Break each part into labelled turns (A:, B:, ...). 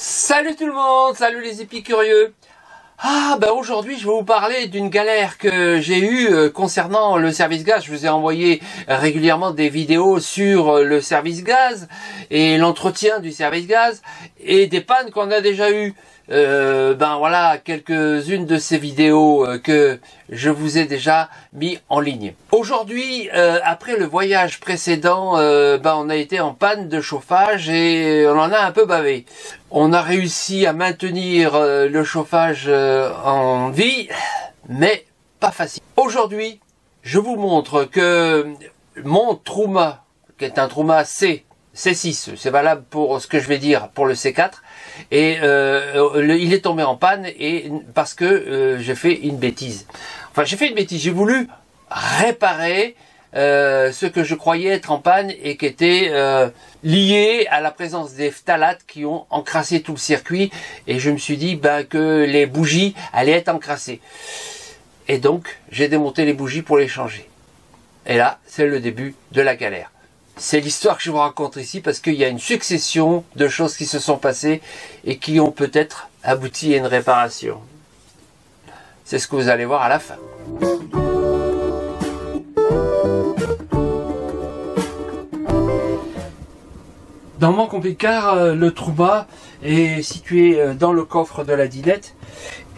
A: Salut tout le monde, salut les épicurieux. Aujourd'hui je vais vous parler d'une galère que j'ai eue concernant le service gaz. Je vous ai envoyé régulièrement des vidéos sur le service gaz et l'entretien du service gaz et des pannes qu'on a déjà eues. Voilà quelques-unes de ces vidéos que je vous ai déjà mis en ligne. Aujourd'hui, après le voyage précédent, on a été en panne de chauffage et on en a un peu bavé. On a réussi à maintenir le chauffage en vie, mais pas facile. Aujourd'hui, je vous montre que mon Truma, qui est un Truma C6, c'est valable pour ce que je vais dire pour le C4, et il est tombé en panne et parce que j'ai fait une bêtise. Enfin, j'ai fait une bêtise, j'ai voulu réparer ce que je croyais être en panne et qui était lié à la présence des phtalates qui ont encrassé tout le circuit, et je me suis dit que les bougies allaient être encrassées. Et donc, j'ai démonté les bougies pour les changer. Et là, c'est le début de la galère. C'est l'histoire que je vous raconte ici parce qu'il y a une succession de choses qui se sont passées et qui ont peut-être abouti à une réparation. C'est ce que vous allez voir à la fin. Dans mon camping-car, le Truma est situé dans le coffre de la dinette.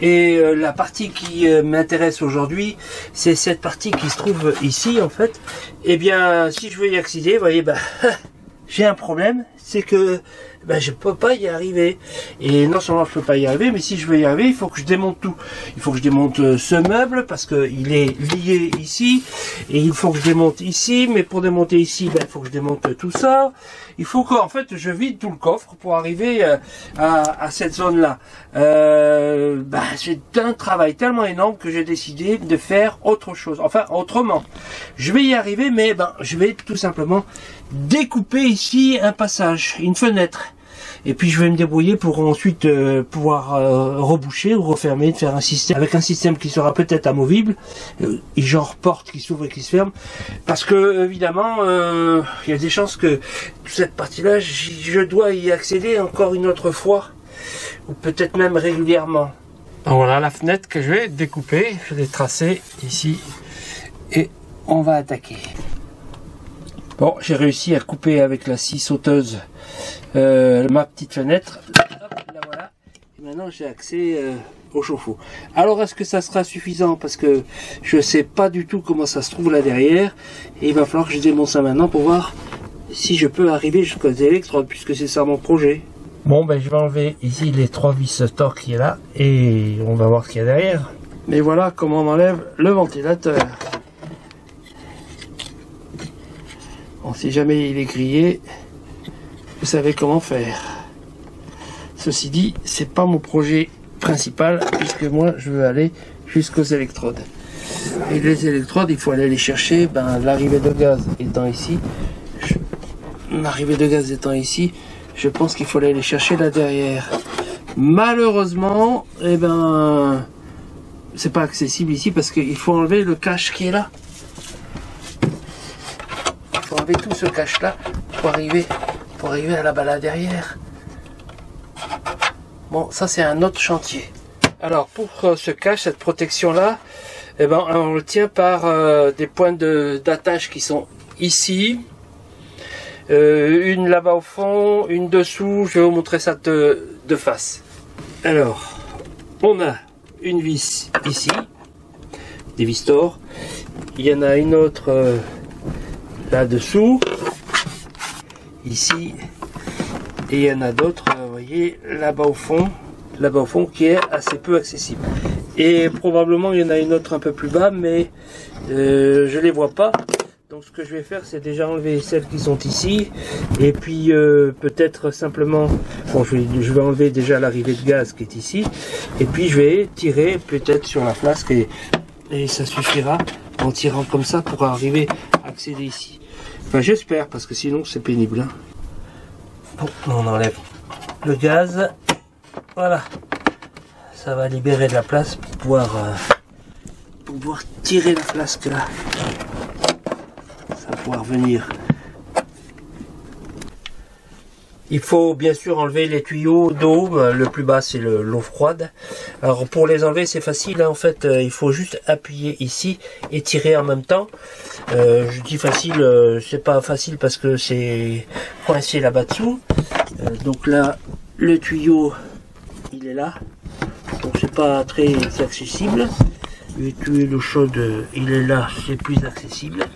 A: Et la partie qui m'intéresse aujourd'hui, c'est cette partie qui se trouve ici en fait. Eh bien, si je veux y accéder, vous voyez, j'ai un problème, c'est que je peux pas y arriver. Et non seulement je peux pas y arriver, mais si je veux y arriver, il faut que je démonte tout. Il faut que je démonte ce meuble parce que il est lié ici, et il faut que je démonte ici. Mais pour démonter ici, il faut que je démonte tout ça. Il faut qu'en fait je vide tout le coffre pour arriver à cette zone-là. C'est un travail tellement énorme que j'ai décidé de faire autre chose. Enfin, autrement. Je vais y arriver, mais je vais tout simplement découper ici un passage, une fenêtre. Et puis je vais me débrouiller pour ensuite pouvoir reboucher ou refermer, faire un système avec un système qui sera peut-être amovible, genre porte qui s'ouvre et qui se ferme, parce que évidemment il y a des chances que cette partie-là, je dois y accéder encore une autre fois, ou peut-être même régulièrement. Donc voilà la fenêtre que je vais découper, je l'ai tracée ici et on va attaquer. Bon, j'ai réussi à couper avec la scie sauteuse ma petite fenêtre. Hop, la voilà. Et maintenant j'ai accès au chauffe-eau. Alors est-ce que ça sera suffisant? Parce que je sais pas du tout comment ça se trouve là derrière. Et il va falloir que je démonte ça maintenant pour voir si je peux arriver jusqu'aux électrodes, puisque c'est ça mon projet. Bon, je vais enlever ici les 3 vis torque qui est là et on va voir ce qu'il y a derrière. Mais voilà comment on enlève le ventilateur. Bon, si jamais il est grillé, vous savez comment faire. Ceci dit, c'est pas mon projet principal, puisque moi je veux aller jusqu'aux électrodes. Et les électrodes, il faut aller les chercher. L'arrivée de gaz étant ici, je pense qu'il faut aller les chercher là derrière. Malheureusement, c'est pas accessible ici parce qu'il faut enlever le cache qui est là. Il faut enlever tout ce cache là pour arriver à là derrière. Bon, ça c'est un autre chantier. Alors pour ce cache, cette protection là, on le tient par des points d'attache qui sont ici, une là-bas au fond, une dessous. Je vais vous montrer ça de face. Alors on a une vis ici, des vis Thor. Il y en a une autre là-dessous, ici, et il y en a d'autres, vous voyez, là-bas au fond, qui est assez peu accessible. Et probablement il y en a une autre un peu plus bas, mais je les vois pas. Donc ce que je vais faire, c'est déjà enlever celles qui sont ici, et puis peut-être simplement, je vais enlever déjà l'arrivée de gaz qui est ici, et puis je vais tirer peut-être sur la flasque, et ça suffira en tirant comme ça pour arriver à accéder ici. Enfin, j'espère, parce que sinon c'est pénible. Bon, on enlève le gaz. Voilà. Ça va libérer de la place pour pouvoir tirer la flasque là. Ça va pouvoir venir Il faut bien sûr enlever les tuyaux d'eau. Le plus bas c'est l'eau froide. Alors pour les enlever c'est facile, hein. En fait il faut juste appuyer ici et tirer en même temps. Je dis facile, c'est pas facile parce que c'est coincé là-bas dessous. Donc là le tuyau il est là, donc c'est pas très accessible. Le tuyau d'eau chaude il est là, c'est plus accessible.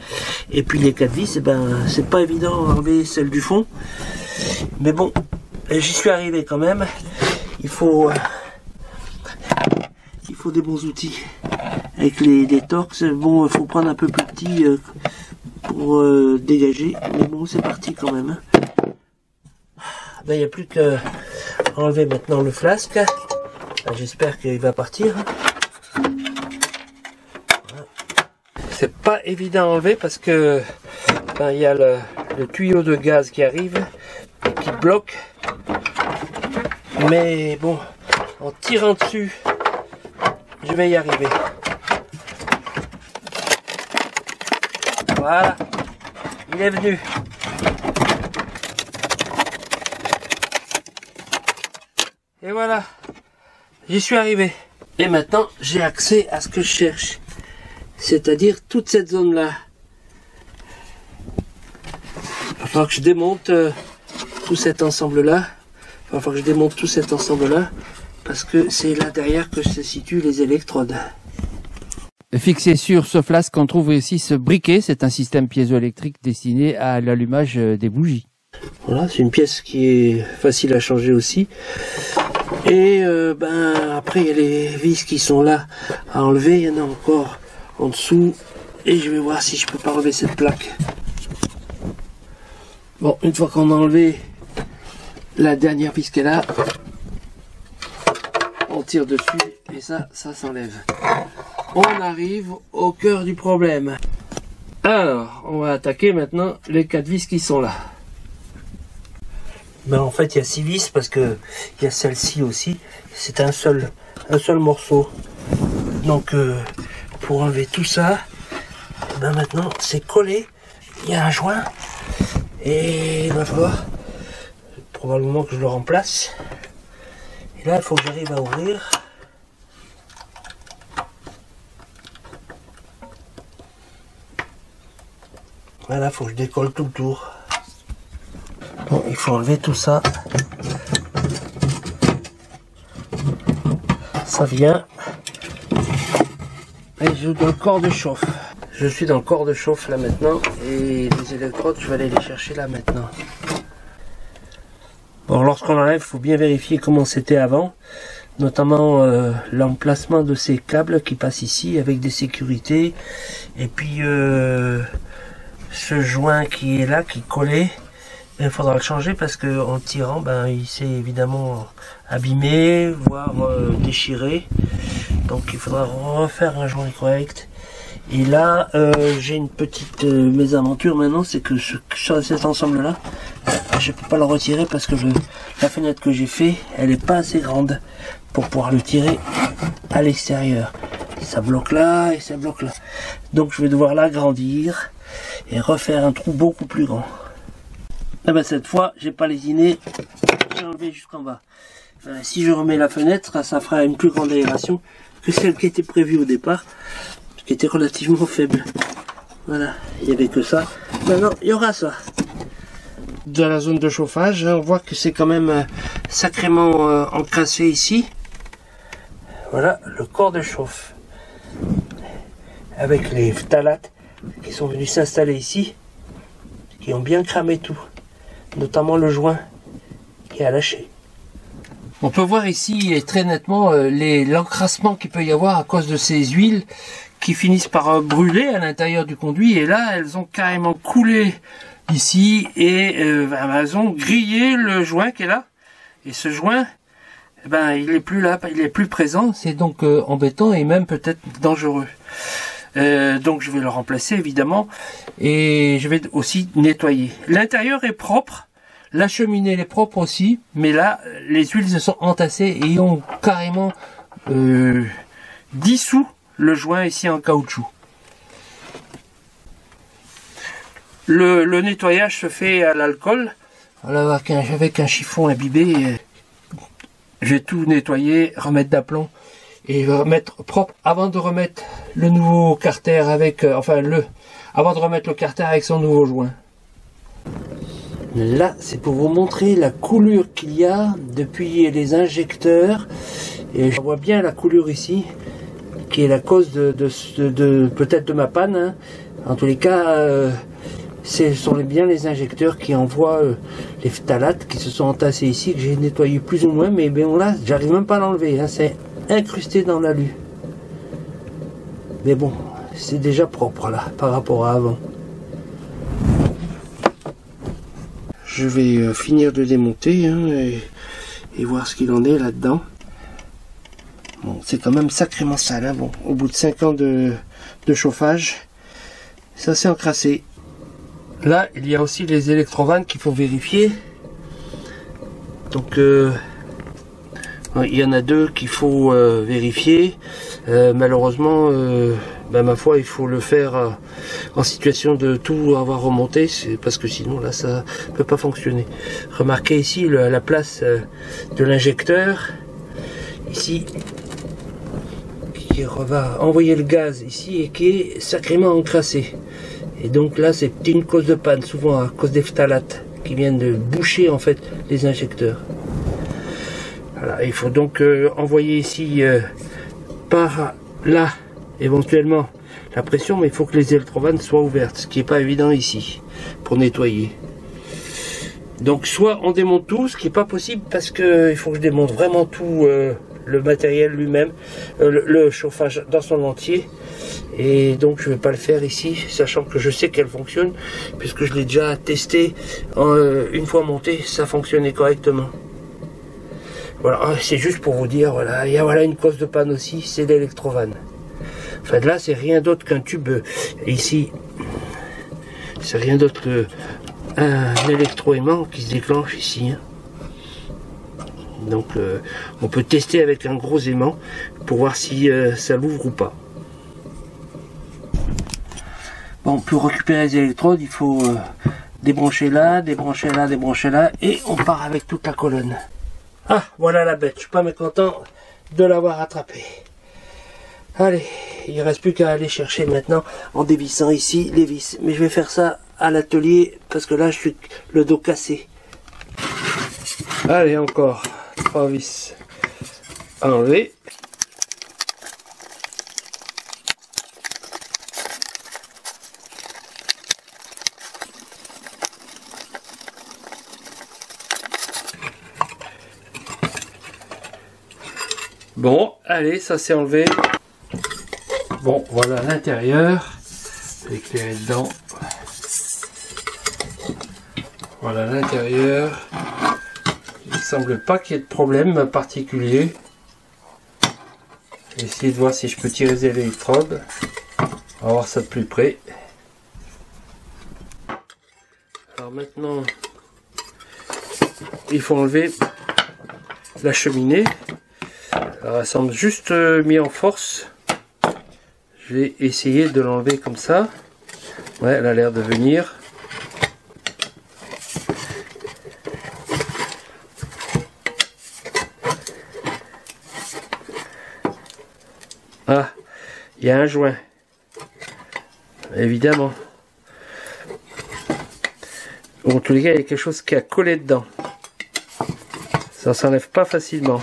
A: Et puis les 4 vis, c'est pas évident à enlever celle du fond. Mais bon, j'y suis arrivé quand même. Il faut des bons outils. Avec des torx, bon, il faut prendre un peu plus petit pour dégager. Mais bon, c'est parti quand même. Ben, il n'y a plus qu'à enlever maintenant le flasque. J'espère qu'il va partir. C'est pas évident à enlever parce que il y a le tuyau de gaz qui arrive, qui bloque. Mais bon, en tirant dessus, je vais y arriver. Voilà, il est venu. Et voilà, j'y suis arrivé. Et maintenant, j'ai accès à ce que je cherche. C'est-à-dire toute cette zone-là. Il va falloir que je démonte tout cet ensemble-là. Il va falloir que je démonte tout cet ensemble-là. Parce que c'est là derrière que se situent les électrodes.
B: Fixé sur ce flasque, on trouve ici ce briquet. C'est un système piézoélectrique destiné à l'allumage des bougies.
A: Voilà, c'est une pièce qui est facile à changer aussi. Et après, il y a les vis qui sont là à enlever. Il y en a encore en dessous. Et je vais voir si je peux pas enlever cette plaque. Bon, une fois qu'on a enlevé la dernière vis qu'elle a, on tire dessus et ça s'enlève. On arrive au cœur du problème. Alors, on va attaquer maintenant les 4 vis qui sont là. Ben en fait, il y a 6 vis parce que il y a celle-ci aussi. C'est un seul morceau. Donc, pour enlever tout ça, ben maintenant, c'est collé. Il y a un joint et il va falloir probablement que je le remplace. Et là, il faut que j'arrive à ouvrir. Voilà, il faut que je décolle tout le tour. Bon, il faut enlever tout ça. Ça vient. Et je suis dans le corps de chauffe. Je suis dans le corps de chauffe là maintenant. Et les électrodes, je vais aller les chercher là maintenant. Bon, lorsqu'on enlève, il faut bien vérifier comment c'était avant. Notamment l'emplacement de ces câbles qui passent ici avec des sécurités. Et puis ce joint qui est là, qui est collé. Il faudra le changer parce que en tirant, il s'est évidemment abîmé, voire déchiré. Donc il faudra refaire un joint correct. Et là, j'ai une petite mésaventure maintenant, c'est que cet ensemble-là, je peux pas le retirer parce que la fenêtre que j'ai fait, elle est pas assez grande pour pouvoir le tirer à l'extérieur. Ça bloque là et ça bloque là. Donc je vais devoir l'agrandir et refaire un trou beaucoup plus grand. Et cette fois, j'ai pas lésiné, j'ai enlevé jusqu'en bas. Si je remets la fenêtre, ça fera une plus grande aération que celle qui était prévue au départ, qui était relativement faible. Voilà, il n'y avait que ça. Maintenant, il y aura ça. De la zone de chauffage, on voit que c'est quand même sacrément encrassé ici. Voilà, le corps de chauffe. Avec les phtalates qui sont venus s'installer ici, qui ont bien cramé tout. Notamment le joint qui a lâché.
B: On peut voir ici très nettement l'encrassement qu'il peut y avoir à cause de ces huiles qui finissent par brûler à l'intérieur du conduit. Et là, elles ont carrément coulé ici et elles ont grillé le joint qui est là. Et ce joint, il est plus là, il est plus présent. C'est donc embêtant et même peut-être dangereux. Donc je vais le remplacer évidemment et je vais aussi nettoyer. L'intérieur est propre. La cheminée est propre aussi, mais là, les huiles se sont entassées et ont carrément dissous le joint ici en caoutchouc. Le nettoyage se fait à l'alcool. Voilà, avec un chiffon imbibé, je vais tout nettoyer, remettre d'aplomb et remettre propre avant de remettre le nouveau carter avec, avant de remettre le carter avec son nouveau joint. Là, c'est pour vous montrer la coulure qu'il y a depuis les injecteurs. Et je vois bien la coulure ici, qui est la cause de peut-être de ma panne. Hein. En tous les cas, ce sont bien les injecteurs qui envoient les phtalates qui se sont entassés ici, que j'ai nettoyé plus ou moins, mais bon là, j'arrive même pas à l'enlever. Hein. C'est incrusté dans l'alu. Mais bon, c'est déjà propre là, par rapport à avant. Je vais finir de démonter hein, et voir ce qu'il en est là-dedans. Bon, c'est quand même sacrément sale. Hein. Bon, au bout de 5 ans de chauffage, ça s'est encrassé. Là, il y a aussi les électrovannes qu'il faut vérifier. Donc, il y en a 2 qu'il faut vérifier. Malheureusement, ma foi, il faut le faire en situation de tout avoir remonté, parce que sinon là ça peut pas fonctionner. Remarquez ici la place de l'injecteur ici qui va envoyer le gaz ici et qui est sacrément encrassé. Et donc là c'est une cause de panne, souvent à cause des phtalates qui viennent de boucher en fait les injecteurs. Voilà, il faut donc envoyer ici par là éventuellement la pression, mais il faut que les électrovannes soient ouvertes, ce qui n'est pas évident ici pour nettoyer. Donc soit on démonte tout, ce qui n'est pas possible parce que il faut que je démonte vraiment tout le matériel lui-même, le chauffage dans son entier, et donc je ne vais pas le faire ici, sachant que je sais qu'elle fonctionne puisque je l'ai déjà testé une fois monté, ça fonctionnait correctement. Voilà, c'est juste pour vous dire, voilà, il y a voilà une cause de panne aussi, c'est l'électrovanne. Enfin là c'est rien d'autre qu'un tube ici, c'est rien d'autre qu'un électroaimant qui se déclenche ici. Hein. Donc on peut tester avec un gros aimant pour voir si ça l'ouvre ou pas. Bon, pour récupérer les électrodes, il faut débrancher là, débrancher là, débrancher là, et on part avec toute la colonne. Ah, voilà la bête, je suis pas mécontent de l'avoir attrapée. Allez, il ne reste plus qu'à aller chercher maintenant en dévissant ici les vis. Mais je vais faire ça à l'atelier parce que là je suis le dos cassé. Allez, encore 3 vis à enlever. Bon, allez, ça s'est enlevé. Bon, voilà l'intérieur, éclairé dedans. Voilà l'intérieur. Il ne semble pas qu'il y ait de problème particulier. Je vais essayer de voir si je peux tirer les électrodes. On va voir ça de plus près. Alors maintenant, il faut enlever la cheminée. Alors, elle semble juste mis en force. Je vais essayer de l'enlever comme ça. Ouais, elle a l'air de venir. Ah, il y a un joint. Évidemment. En tous les cas, il y a quelque chose qui a collé dedans. Ça s'enlève pas facilement.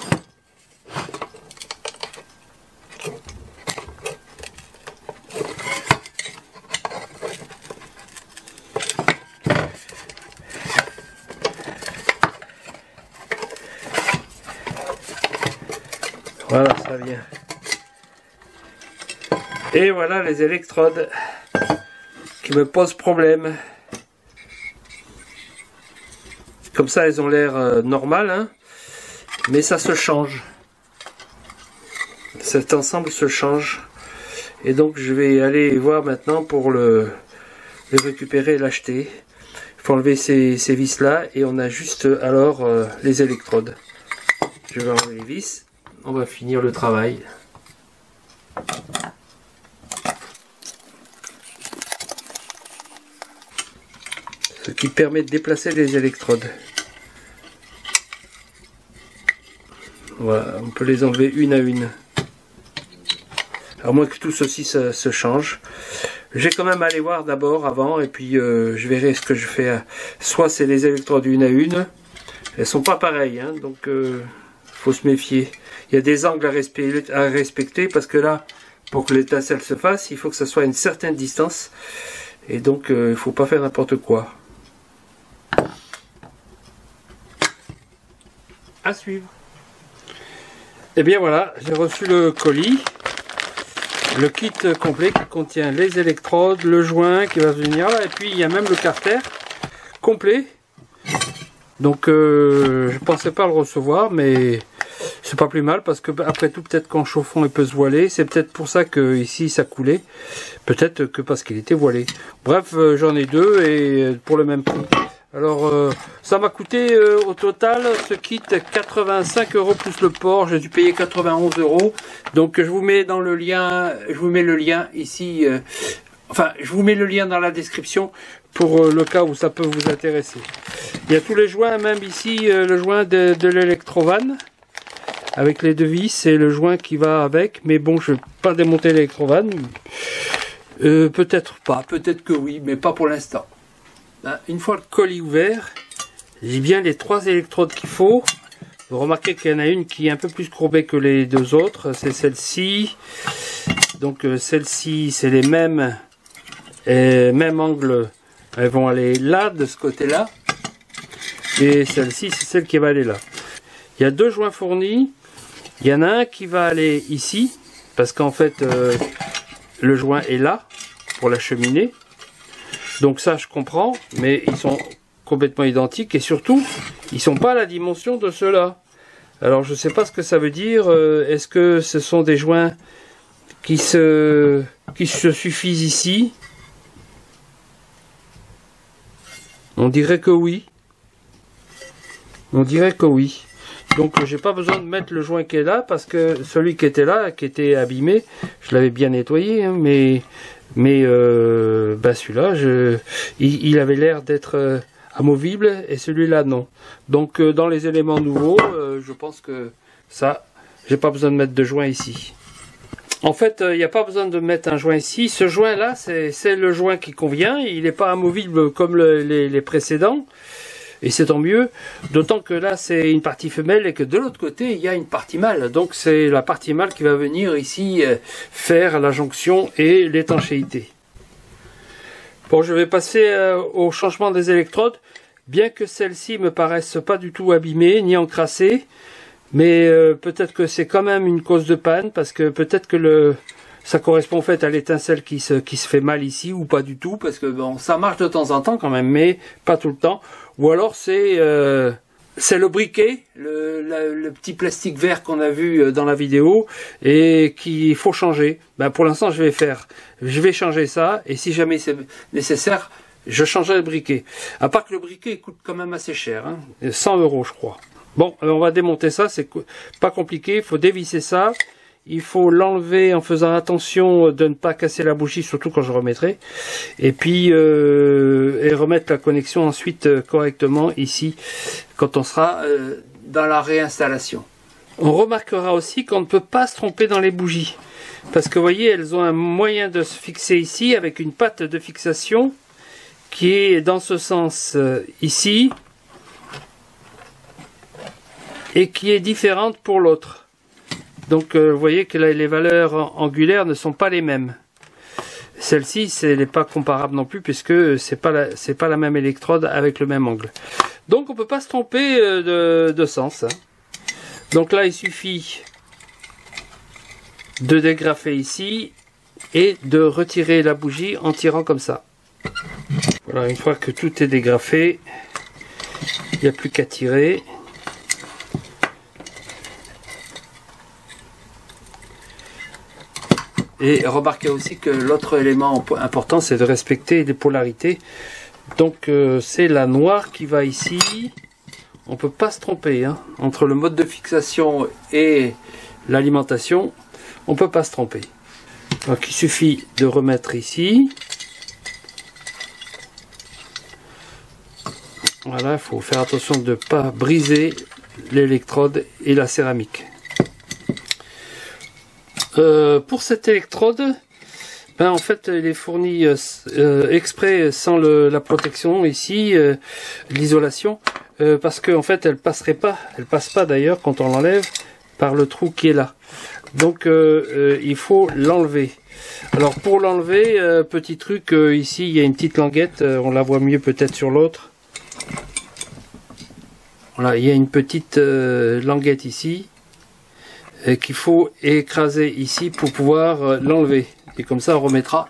B: Voilà, ça vient. Et voilà les électrodes qui me posent problème. Comme ça, elles ont l'air normales, hein, mais ça se change. Cet ensemble se change. Et donc, je vais aller voir maintenant pour le récupérer et l'acheter. Il faut enlever ces vis-là et on a juste alors les électrodes. Je vais enlever les vis. On va finir le travail. Ce qui permet de déplacer les électrodes.
A: Voilà, on peut les enlever une à une. À moins que tout ceci se change. Je vais quand même aller voir d'abord avant et puis je verrai ce que je fais. Soit c'est les électrodes une à une. Elles sont pas pareilles, hein, donc faut se méfier. Il y a des angles à respecter parce que là, pour que l'étincelle se fasse, il faut que ça soit à une certaine distance. Et donc il ne faut pas faire n'importe quoi. À suivre. Et bien voilà, j'ai reçu le colis. Le kit complet qui contient les électrodes, le joint qui va venir là, et puis il y a même le carter complet. Donc je pensais pas le recevoir, mais c'est pas plus mal parce que après tout peut-être qu'en chauffant il peut se voiler. C'est peut-être pour ça que ici ça coulait. Peut-être que parce qu'il était voilé. Bref, j'en ai deux et pour le même prix. Alors ça m'a coûté au total ce kit 85 € plus le port. J'ai dû payer 91 €. Donc je vous mets dans le lien, je vous mets le lien ici. Enfin, je vous mets le lien dans la description pour le cas où ça peut vous intéresser. Il y a tous les joints, même ici le joint de l'électrovan avec les deux vis et le joint qui va avec. Mais bon, je ne vais pas démonter l'électrovan. Peut-être pas, peut-être que oui, mais pas pour l'instant. Une fois le colis ouvert, j'ai bien les 3 électrodes qu'il faut. Vous remarquez qu'il y en a une qui est un peu plus courbée que les deux autres, c'est celle-ci. Donc celle-ci, c'est les mêmes angles, elles vont aller là, de ce côté-là. Et celle-ci, c'est celle qui va aller là. Il y a 2 joints fournis. Il y en a un qui va aller ici, parce qu'en fait, le joint est là, pour la cheminée. Donc ça je comprends, mais ils sont complètement identiques et surtout ils sont pas à la dimension de ceux-là. Alors je sais pas ce que ça veut dire. Est-ce que ce sont des joints qui se suffisent ici? On dirait que oui. On dirait que oui. Donc j'ai pas besoin de mettre le joint qui est là parce que celui qui était là, qui était abîmé, je l'avais bien nettoyé, hein, mais celui-là, il avait l'air d'être amovible et celui-là non. Donc dans les éléments nouveaux, je pense que ça, j'ai pas besoin de mettre de joint ici. En fait, il n'y a pas besoin de mettre un joint ici. Ce joint-là, c'est le joint qui convient. Il n'est pas amovible comme les précédents. Et c'est tant mieux, d'autant que là c'est une partie femelle et que de l'autre côté il y a une partie mâle. Donc c'est la partie mâle qui va venir ici faire la jonction et l'étanchéité. Bon, je vais passer au changement des électrodes. Bien que celles-ci me paraissent pas du tout abîmées ni encrassées, mais peut-être que c'est quand même une cause de panne parce que peut-être que ça correspond en fait à l'étincelle qui se fait mal ici ou pas du tout parce que bon, ça marche de temps en temps quand même, mais pas tout le temps. Ou alors c'est le briquet, le petit plastique vert qu'on a vu dans la vidéo et qu'il faut changer. Ben pour l'instant je vais changer ça et si jamais c'est nécessaire, je changerai le briquet. À part que le briquet coûte quand même assez cher, hein, 100 € je crois. Bon, alors on va démonter ça, c'est pas compliqué, il faut dévisser ça. Il faut l'enlever en faisant attention de ne pas casser la bougie, surtout quand je remettrai. Et puis et remettre la connexion ensuite correctement ici, quand on sera dans la réinstallation. On remarquera aussi qu'on ne peut pas se tromper dans les bougies. Parce que vous voyez, elles ont un moyen de se fixer ici, avec une patte de fixation, qui est dans ce sens ici, et qui est différente pour l'autre. Donc vous voyez que là, les valeurs angulaires ne sont pas les mêmes. Celle-ci, elle n'est pas comparable non plus puisque c'est pas la même électrode avec le même angle. Donc on peut pas se tromper de sens. Hein. Donc là, il suffit de dégrafer ici et de retirer la bougie en tirant comme ça. Voilà, une fois que tout est dégrafé, il n'y a plus qu'à tirer. Et remarquez aussi que l'autre élément important, c'est de respecter les polarités. Donc c'est la noire qui va ici. On ne peut pas se tromper. Hein. Entre le mode de fixation et l'alimentation, on ne peut pas se tromper. Donc il suffit de remettre ici. Voilà, il faut faire attention de ne pas briser
B: l'électrode et la céramique. Pour cette électrode, ben en fait elle est fournie exprès sans la protection ici, l'isolation, parce que en fait elle passe pas d'ailleurs quand on l'enlève par le trou qui est là. Donc il faut l'enlever. Alors pour l'enlever, petit truc, ici il y a une petite languette, on la voit mieux peut-être sur l'autre. Voilà, il y a une petite languette ici qu'il faut écraser ici pour pouvoir l'enlever. Et comme ça on remettra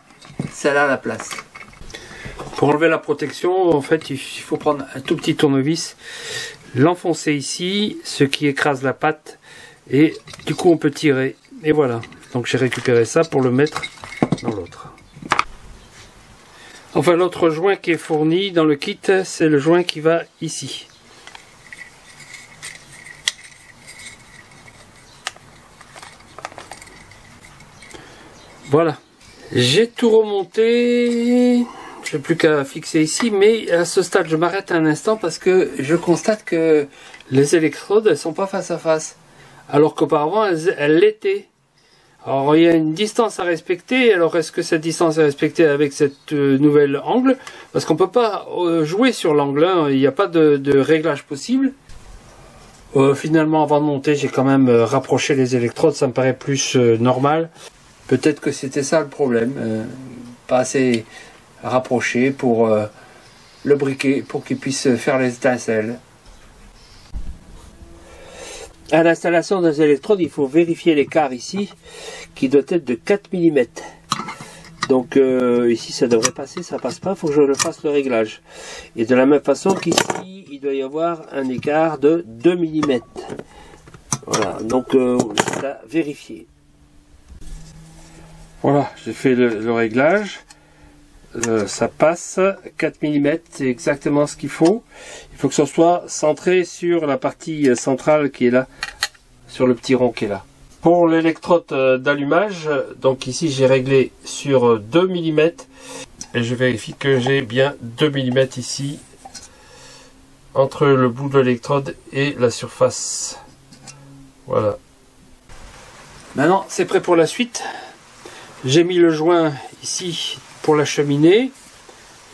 B: celle-là à la place. Pour enlever la protection, en fait il faut prendre un tout petit tournevis, l'enfoncer ici, ce qui écrase la pâte, et du coup on peut tirer. Et voilà, donc j'ai récupéré ça pour le mettre dans l'autre. Enfin l'autre joint qui est fourni dans le kit, c'est le joint qui va ici. Voilà, j'ai tout remonté, j'ai plus qu'à fixer ici, mais à ce stade je m'arrête un instant parce que je constate que les électrodes elles sont pas face à face, alors qu'auparavant elles l'étaient. Alors il y a une distance à respecter, alors est-ce que cette distance est respectée avec cette nouvelle angle? Parce qu'on peut pas jouer sur l'angle, hein, il n'y a pas de réglage possible. Finalement avant de monter j'ai quand même rapproché les électrodes, ça me paraît plus normal. Peut-être que c'était ça le problème, pas assez rapproché pour le briquet, pour qu'il puisse faire les étincelles. À l'installation des électrodes, il faut vérifier l'écart ici, qui doit être de 4 mm. Donc ici ça devrait passer, ça passe pas, il faut que je le fasse le réglage. Et de la même façon qu'ici, il doit y avoir un écart de 2 mm. Voilà, donc c'est à vérifier. Voilà, j'ai fait le réglage, ça passe, 4 mm, c'est exactement ce qu'il faut. Il faut que ce soit centré sur la partie centrale qui est là, sur le petit rond qui est là. Pour l'électrode d'allumage, donc ici j'ai réglé sur 2 mm, et je vérifie que j'ai bien 2 mm ici, entre le bout de l'électrode et la surface. Voilà. Maintenant c'est prêt pour la suite. J'ai mis le joint ici pour la cheminée.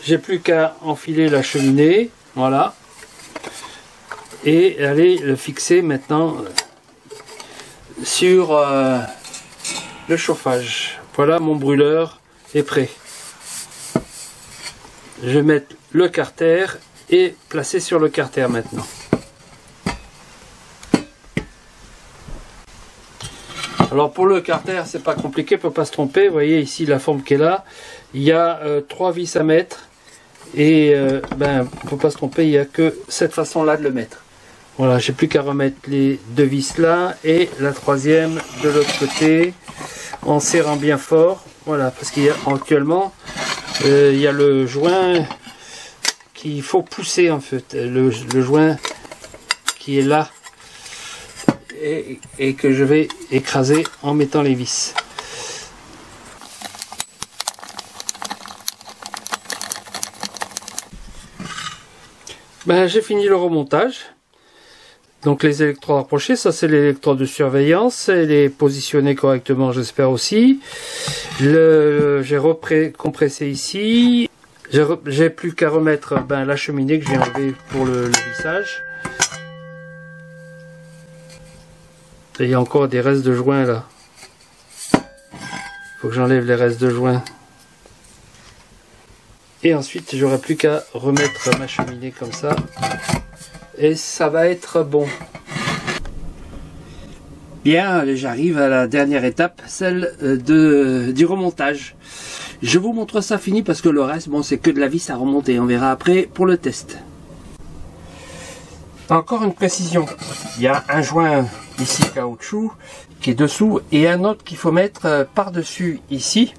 B: J'ai plus qu'à enfiler la cheminée. Voilà. Et aller le fixer maintenant sur le chauffage. Voilà, mon brûleur est prêt. Je vais mettre le carter et placer sur le carter maintenant. Alors pour le carter, c'est pas compliqué, on peut pas se tromper. Vous voyez ici la forme qui est là. Il y a 3 vis à mettre. Et ben, on peut pas se tromper, il n'y a que cette façon-là de le mettre. Voilà, j'ai plus qu'à remettre les 2 vis là et la 3e de l'autre côté en serrant bien fort. Voilà, parce qu'il y a actuellement il y a le joint qu'il faut pousser en fait. Le joint qui est là. Et que je vais écraser en mettant les vis. Ben, j'ai fini le remontage. Donc les électrodes rapprochées, ça c'est l'électrode de surveillance. Elle est positionnée correctement, j'espère aussi. J'ai compressé ici. J'ai plus qu'à remettre la cheminée que j'ai enlevée pour le vissage. Et il y a encore des restes de joints là. Il faut que j'enlève les restes de joints. Et ensuite, j'aurai plus qu'à remettre ma cheminée comme ça. Et ça va être bon. Bien, j'arrive à la dernière étape, celle du remontage. Je vous montre ça fini parce que le reste, bon, c'est que de la vis à remonter. On verra après pour le test. Encore une précision. Il y a un joint ici caoutchouc qui est dessous et un autre qu'il faut mettre par-dessus ici.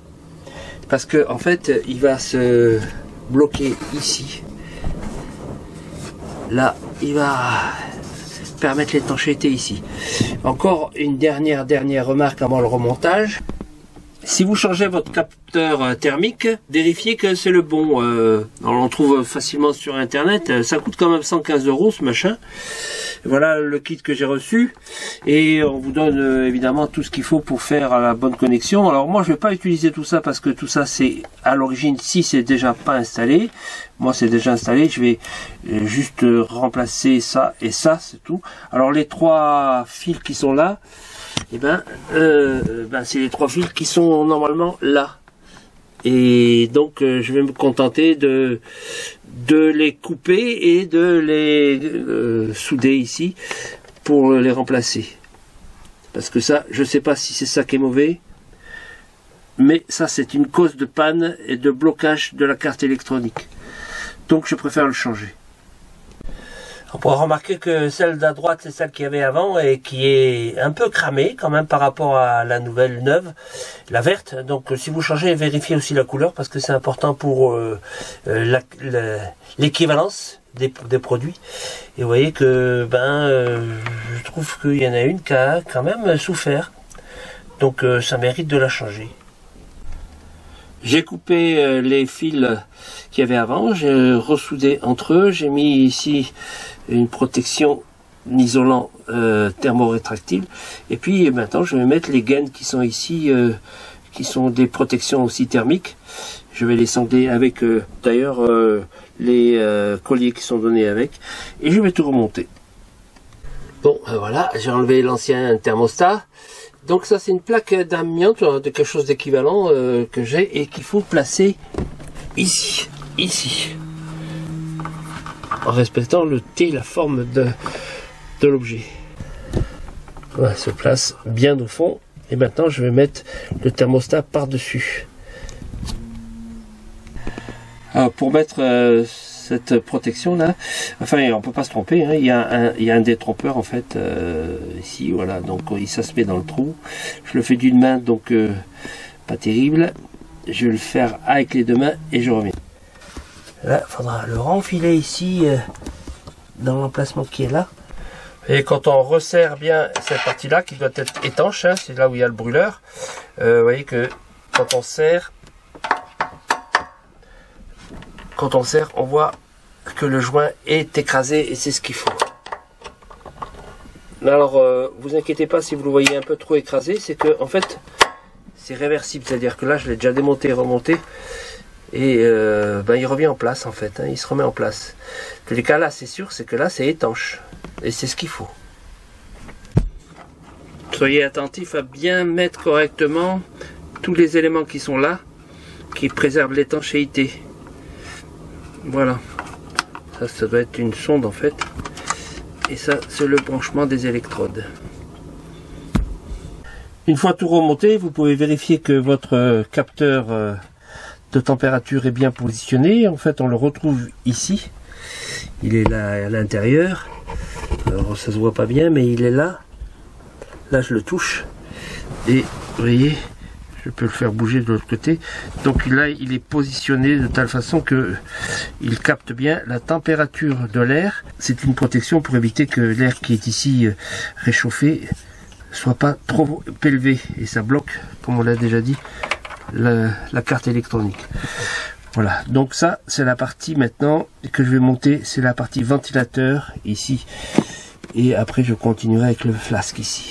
B: Parce que en fait, il va se bloquer ici. Là, il va permettre l'étanchéité ici. Encore une dernière remarque avant le remontage. Si vous changez votre capteur thermique, vérifiez que c'est le bon. On l'en trouve facilement sur internet. Ça coûte quand même 115 € ce machin.
A: Voilà le kit que j'ai reçu et on vous donne évidemment tout ce qu'il faut pour faire la bonne connexion. Alors moi je vais pas utiliser tout ça parce que tout ça c'est à l'origine, si c'est déjà pas installé, moi c'est déjà installé, je vais juste remplacer ça et ça, c'est tout. Alors les 3 fils qui sont là, et c'est les 3 fils qui sont normalement là. Et donc je vais me contenter de les couper et de les souder ici pour les remplacer. Parce que ça, je sais pas si c'est ça qui est mauvais, mais ça c'est une cause de panne et de blocage de la carte électronique. Donc je préfère le changer. On pourra remarquer que celle d'à droite, c'est celle qu'il y avait avant et qui est un peu cramée quand même par rapport à la nouvelle neuve, la verte. Donc si vous changez, vérifiez aussi la couleur parce que c'est important pour l'équivalence des produits. Et vous voyez que je trouve qu'il y en a une qui a quand même souffert. Donc ça mérite de la changer. J'ai coupé les fils qu'il y avait avant, j'ai ressoudé entre eux, j'ai mis ici une protection isolant thermorétractile et puis maintenant je vais mettre les gaines qui sont ici, qui sont des protections aussi thermiques. Je vais les sangler avec d'ailleurs les colliers qui sont donnés avec et je vais tout remonter. Bon voilà, j'ai enlevé l'ancien thermostat. Donc ça c'est une plaque d'amiante, de quelque chose d'équivalent que j'ai et qu'il faut placer ici, en respectant le T, la forme de l'objet. Voilà, se place bien au fond et maintenant je vais mettre le thermostat par-dessus. Alors pour mettre cette protection là, enfin on peut pas se tromper, hein, il y a un détrompeur en fait ici, voilà, donc ça se met dans le trou. Je le fais d'une main, donc pas terrible. Je vais le faire avec les 2 mains et je reviens. Là, il faudra le renfiler ici dans l'emplacement qui est là. Et quand on resserre bien cette partie là qui doit être étanche, hein, c'est là où il y a le brûleur. Vous voyez que quand on serre, on voit que le joint est écrasé et c'est ce qu'il faut. Alors, vous inquiétez pas si vous le voyez un peu trop écrasé, c'est que en fait, c'est réversible, c'est-à-dire que là, je l'ai déjà démonté et remonté et il revient en place en fait, hein, il se remet en place. En tous les cas, là, c'est sûr, c'est que là, c'est étanche et c'est ce qu'il faut. Soyez attentifs à bien mettre correctement tous les éléments qui sont là, qui préservent l'étanchéité. Voilà, ça doit être une sonde en fait, et ça c'est le branchement des électrodes. Une fois tout remonté, vous pouvez vérifier que votre capteur de température est bien positionné. En fait on le retrouve ici, il est là à l'intérieur, alors ça se voit pas bien mais il est là, je le touche et vous voyez, je peux le faire bouger de l'autre côté. Donc là, il est positionné de telle façon que il capte bien la température de l'air. C'est une protection pour éviter que l'air qui est ici réchauffé soit pas trop élevé et ça bloque, comme on l'a déjà dit, la carte électronique. Voilà, donc ça c'est la partie maintenant que je vais monter, c'est la partie ventilateur ici. Et après je continuerai avec le flasque ici.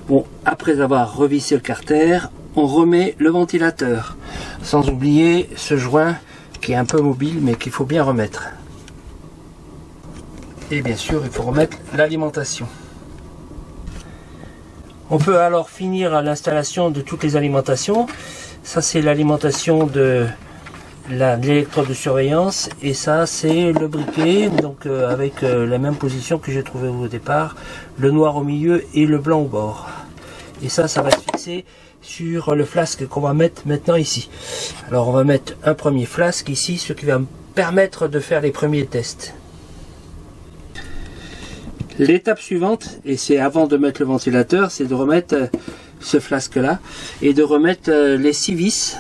A: Bon, après avoir revissé le carter, on remet le ventilateur. Sans oublier ce joint qui est un peu mobile mais qu'il faut bien remettre. Et bien sûr, il faut remettre l'alimentation. On peut alors finir l'installation de toutes les alimentations. Ça c'est l'alimentation de l'électrode de surveillance et ça c'est le briquet, donc avec la même position que j'ai trouvé au départ, le noir au milieu et le blanc au bord. Et ça va se fixer sur le flasque qu'on va mettre maintenant ici. Alors on va mettre un premier flasque ici, ce qui va me permettre de faire les premiers tests. L'étape suivante, et c'est avant de mettre le ventilateur, c'est de remettre ce flasque là et de remettre les 6 vis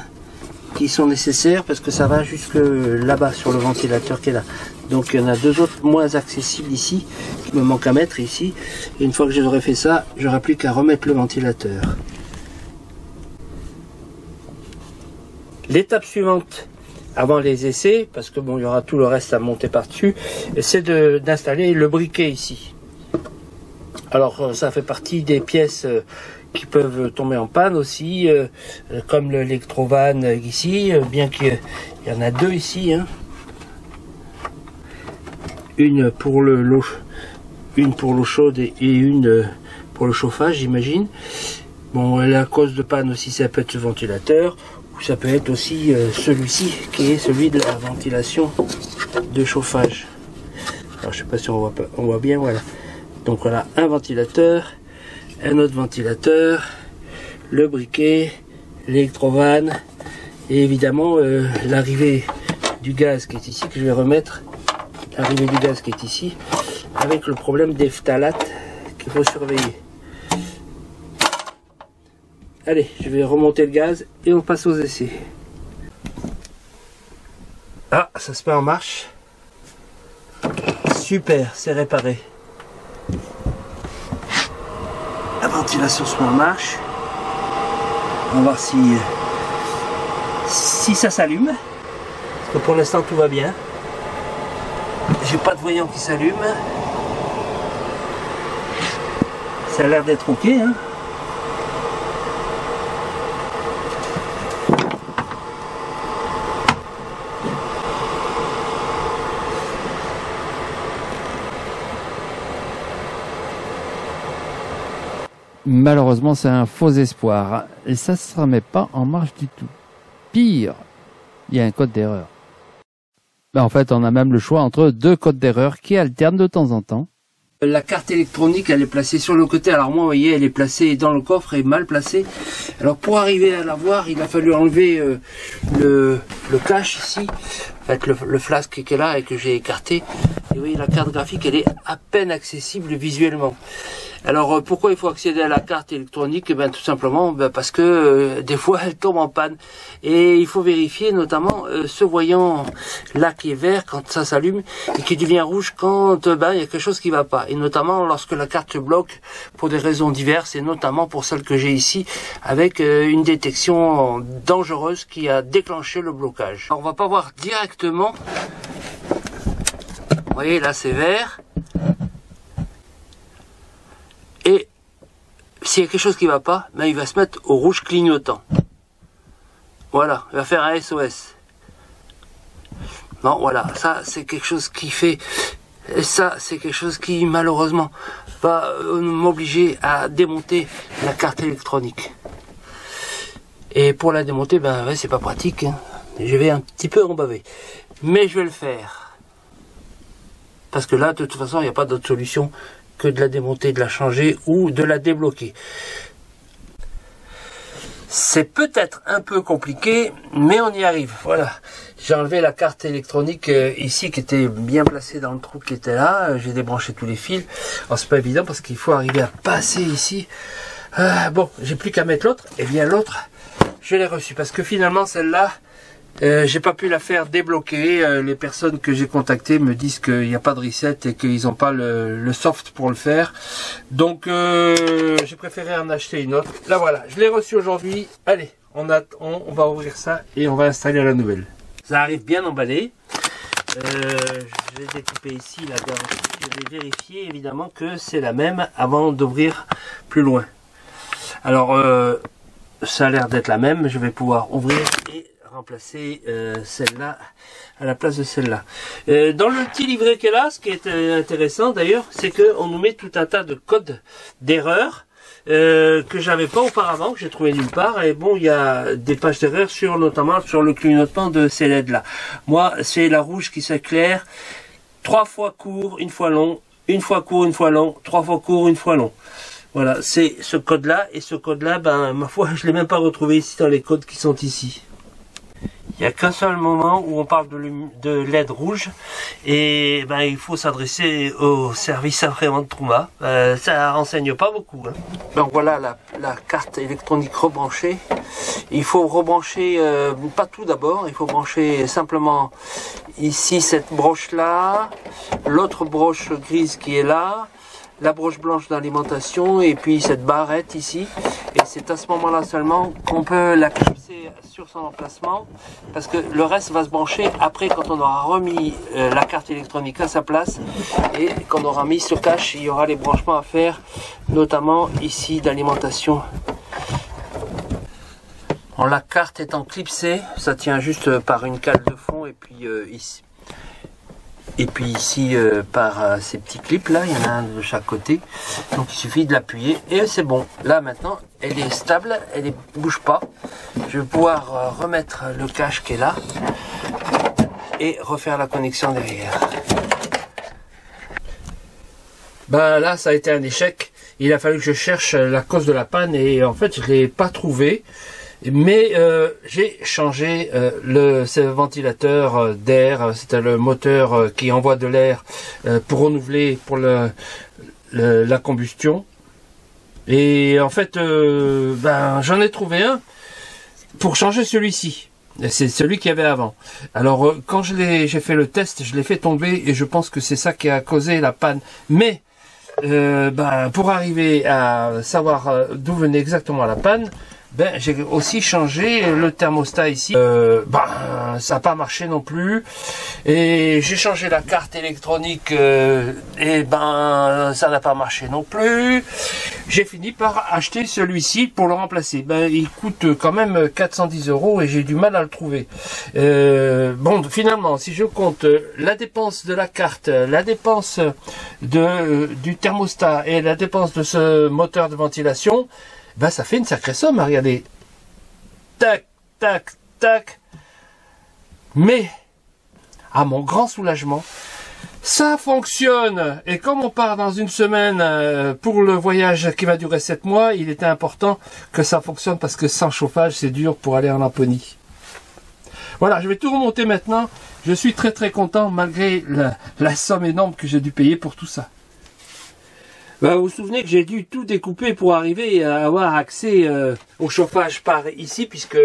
A: qui sont nécessaires parce que ça va jusque là-bas sur le ventilateur qui est là. Donc il y en a 2 autres moins accessibles ici qui me manquent à mettre ici. Et une fois que j'aurai fait ça, je n'aurai plus qu'à remettre le ventilateur. L'étape suivante, avant les essais, parce que bon, il y aura tout le reste à monter par-dessus, c'est d'installer le briquet ici. Alors ça fait partie des pièces qui peuvent tomber en panne aussi, comme l'électrovan ici, bien qu'il y en a deux ici, hein. Une pour l'eau chaude et une pour le chauffage, j'imagine. Bon, la cause de panne aussi, ça peut être ce ventilateur, ou ça peut être aussi celui-ci, qui est celui de la ventilation de chauffage. Alors, je sais pas si on voit bien, voilà. Donc voilà, un ventilateur, un autre ventilateur, le briquet, l'électrovan, et évidemment l'arrivée du gaz qui est ici, que je vais remettre, l'arrivée du gaz qui est ici, avec le problème des phtalates qu'il faut surveiller. Allez, je vais remonter le gaz et on passe aux essais. Ah, ça se met en marche. Super, c'est réparé. La ventilation se met en marche. On va voir si ça s'allume. Parce que pour l'instant tout va bien. J'ai pas de voyant qui s'allume. Ça a l'air d'être ok, hein.
C: Malheureusement, c'est un faux espoir. Et ça ne se remet pas en marche du tout. Pire, il y a un code d'erreur. En fait, on a même le choix entre deux codes d'erreur qui alternent de temps en temps.
A: La carte électronique, elle est placée sur le côté. Alors moi, vous voyez, elle est placée dans le coffre et mal placée. Alors pour arriver à la voir, il a fallu enlever le cache ici. En fait, le flasque qui est là et que j'ai écarté. Et vous voyez, la carte graphique, elle est à peine accessible visuellement. Alors pourquoi il faut accéder à la carte électronique? Eh bien tout simplement parce que des fois elle tombe en panne et il faut vérifier notamment ce voyant là qui est vert quand ça s'allume et qui devient rouge quand il y a quelque chose qui va pas, et notamment lorsque la carte se bloque pour des raisons diverses, et notamment pour celle que j'ai ici avec une détection dangereuse qui a déclenché le blocage. Alors, on va pas voir directement, vous voyez là c'est vert. Et s'il y a quelque chose qui va pas, ben il va se mettre au rouge clignotant. Voilà, il va faire un SOS. Bon, voilà, ça c'est quelque chose qui fait... Et ça c'est quelque chose qui malheureusement va m'obliger à démonter la carte électronique. Et pour la démonter, ben ouais, c'est pas pratique, hein. Je vais un petit peu en baver. Mais je vais le faire. Parce que là, de toute façon, il n'y a pas d'autre solution que de la démonter, de la changer ou de la débloquer. C'est peut-être un peu compliqué, mais on y arrive. Voilà, j'ai enlevé la carte électronique ici qui était bien placée dans le trou qui était là. J'ai débranché tous les fils. Alors c'est pas évident parce qu'il faut arriver à passer ici. Bon, j'ai plus qu'à mettre l'autre. Et bien l'autre, je l'ai reçu parce que finalement celle-là, j'ai pas pu la faire débloquer. Les personnes que j'ai contactées me disent qu'il n'y a pas de reset et qu'ils n'ont pas le soft pour le faire. Donc j'ai préféré en acheter une autre. Là voilà, je l'ai reçu aujourd'hui. Allez, on va ouvrir ça et on va installer la nouvelle. Ça arrive bien emballé. Je vais découper ici la garantie. Je vais vérifier évidemment que c'est la même avant d'ouvrir plus loin. Alors ça a l'air d'être la même. Je vais pouvoir ouvrir et remplacer celle-là à la place de celle-là. Dans le petit livret qu'elle a, ce qui est intéressant d'ailleurs, c'est qu'on nous met tout un tas de codes d'erreur que j'avais pas auparavant, que j'ai trouvé nulle part. Et bon, il y a des pages d'erreur sur, notamment sur le clignotement de ces LED là. Moi, c'est la rouge qui s'éclaire 3 fois court, 1 fois long, 1 fois court, 1 fois long, 3 fois court, 1 fois long. Voilà, c'est ce code là, et ce code là, ben ma foi, je l'ai même pas retrouvé ici dans les codes qui sont ici. Il n'y a qu'un seul moment où on parle de LED rouge, et ben il faut s'adresser au service après-vente Truma. Ça renseigne pas beaucoup, hein. Donc voilà la carte électronique rebranchée. Il faut rebrancher, pas tout d'abord, il faut brancher simplement ici cette broche là, l'autre broche grise qui est là, la broche blanche d'alimentation et puis cette barrette ici. Et c'est à ce moment-là seulement qu'on peut la clipser sur son emplacement, parce que le reste va se brancher après quand on aura remis la carte électronique à sa place et qu'on aura mis ce cache. Il y aura les branchements à faire, notamment ici d'alimentation. Bon, la carte étant clipsée, ça tient juste par une cale de fond et puis ici. Et puis ici par ces petits clips là, il y en a un de chaque côté. Donc il suffit de l'appuyer et c'est bon. Là maintenant, elle est stable, elle ne bouge pas. Je vais pouvoir remettre le cache qui est là et refaire la connexion derrière. Ben là, ça a été un échec. Il a fallu que je cherche la cause de la panne et en fait, je ne l'ai pas trouvé. Mais j'ai changé ce ventilateur d'air, c'était le moteur qui envoie de l'air pour renouveler pour la combustion. Et en fait, j'en ai trouvé un pour changer celui-ci. C'est celui qu'il y avait avant. Alors quand j'ai fait le test, je l'ai fait tomber et je pense que c'est ça qui a causé la panne. Mais pour arriver à savoir d'où venait exactement la panne, j'ai aussi changé le thermostat ici. Ça n'a pas marché non plus. Et j'ai changé la carte électronique. Ça n'a pas marché non plus. J'ai fini par acheter celui-ci pour le remplacer. Il coûte quand même 410 € et j'ai du mal à le trouver. Finalement, si je compte la dépense de la carte, la dépense du thermostat et la dépense de ce moteur de ventilation, ça fait une sacrée somme, regardez. Tac, tac, tac. Mais, à mon grand soulagement, ça fonctionne. Et comme on part dans une semaine pour le voyage qui va durer 7 mois, il était important que ça fonctionne parce que sans chauffage, c'est dur pour aller en Laponie. Voilà, je vais tout remonter maintenant. Je suis très très content malgré la somme énorme que j'ai dû payer pour tout ça. Vous vous souvenez que j'ai dû tout découper pour arriver à avoir accès au chauffage par ici, puisque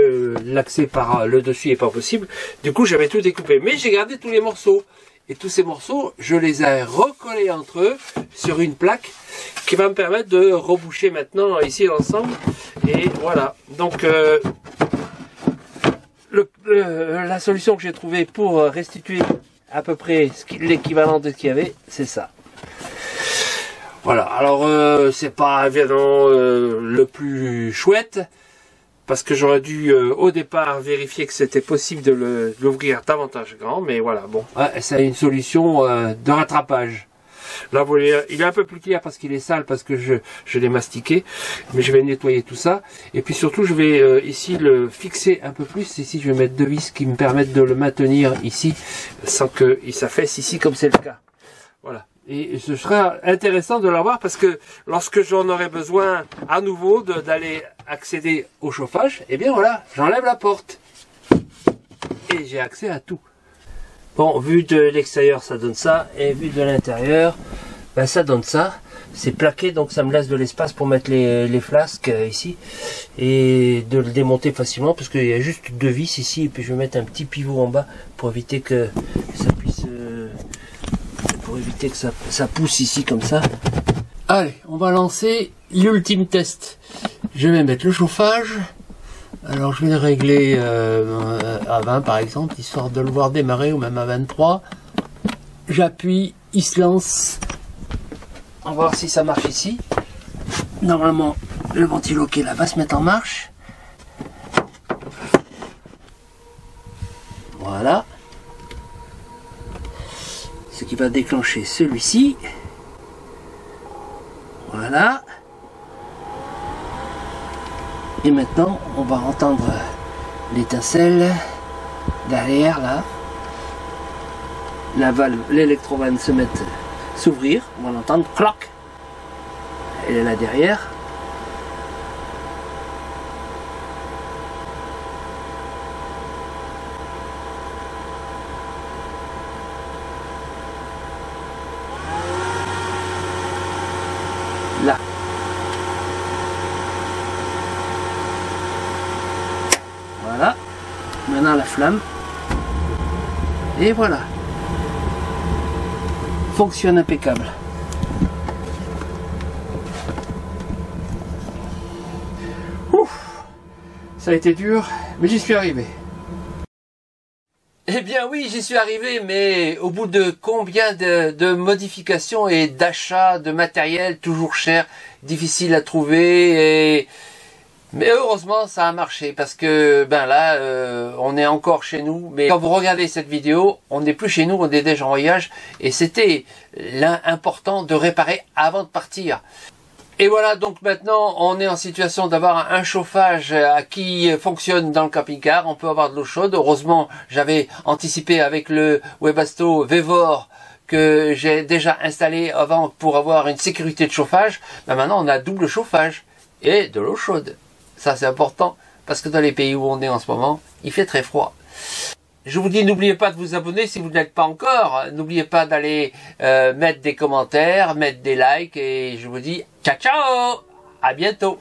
A: l'accès par le dessus n'est pas possible. Du coup, j'avais tout découpé. Mais j'ai gardé tous les morceaux. Et tous ces morceaux, je les ai recollés entre eux sur une plaque qui va me permettre de reboucher maintenant ici l'ensemble. Et voilà. Donc, la solution que j'ai trouvée pour restituer à peu près l'équivalent de ce qu'il y avait, c'est ça. Voilà, alors c'est pas évidemment le plus chouette, parce que j'aurais dû au départ vérifier que c'était possible de l'ouvrir davantage grand, mais voilà, bon, c'est une solution de rattrapage. Là, vous voyez, il est un peu plus clair parce qu'il est sale, parce que je l'ai mastiqué, mais je vais nettoyer tout ça, et puis surtout je vais ici le fixer un peu plus. Ici je vais mettre 2 vis qui me permettent de le maintenir ici, sans qu'il s'affaisse ici comme c'est le cas. Voilà. Et ce sera intéressant de l'avoir parce que lorsque j'en aurai besoin à nouveau d'aller accéder au chauffage, eh bien voilà, j'enlève la porte. Et j'ai accès à tout. Bon, vu de l'extérieur, ça donne ça. Et vu de l'intérieur, ça donne ça. C'est plaqué, donc ça me laisse de l'espace pour mettre les flasques ici. Et de le démonter facilement parce qu'il y a juste 2 vis ici. Et puis je vais mettre un petit pivot en bas pour éviter que ça puisse... pour éviter que ça pousse ici comme ça. Allez, on va lancer l'ultime test. Je vais mettre le chauffage. Alors je vais le régler à 20 par exemple, histoire de le voir démarrer, ou même à 23. J'appuie, il se lance. On va voir si ça marche ici. Normalement, le ventilo qui est là va se mettre en marche. Voilà. Ce qui va déclencher celui-ci. Voilà. Et maintenant, on va entendre l'étincelle derrière là. La valve, l'électrovanne s'ouvrir. On va l'entendre, cloc. Elle est là derrière. Là. Voilà. Maintenant la flamme. Et voilà. Fonctionne impeccable. Ça a été dur, mais j'y suis arrivé. Eh bien oui, j'y suis arrivé, mais au bout de combien de modifications et d'achats de matériel toujours cher, difficile à trouver, mais heureusement ça a marché parce que ben là on est encore chez nous, mais quand vous regardez cette vidéo, on n'est plus chez nous, on est déjà en voyage et c'était important de réparer avant de partir. Et voilà, donc maintenant on est en situation d'avoir un chauffage qui fonctionne dans le camping-car. On peut avoir de l'eau chaude. Heureusement, j'avais anticipé avec le Webasto Vevor que j'ai déjà installé avant pour avoir une sécurité de chauffage. Ben maintenant on a double chauffage et de l'eau chaude. Ça c'est important parce que dans les pays où on est en ce moment, il fait très froid. Je vous dis, n'oubliez pas de vous abonner si vous ne l'êtes pas encore. N'oubliez pas d'aller mettre des commentaires, mettre des likes. Et je vous dis ciao ciao, à bientôt.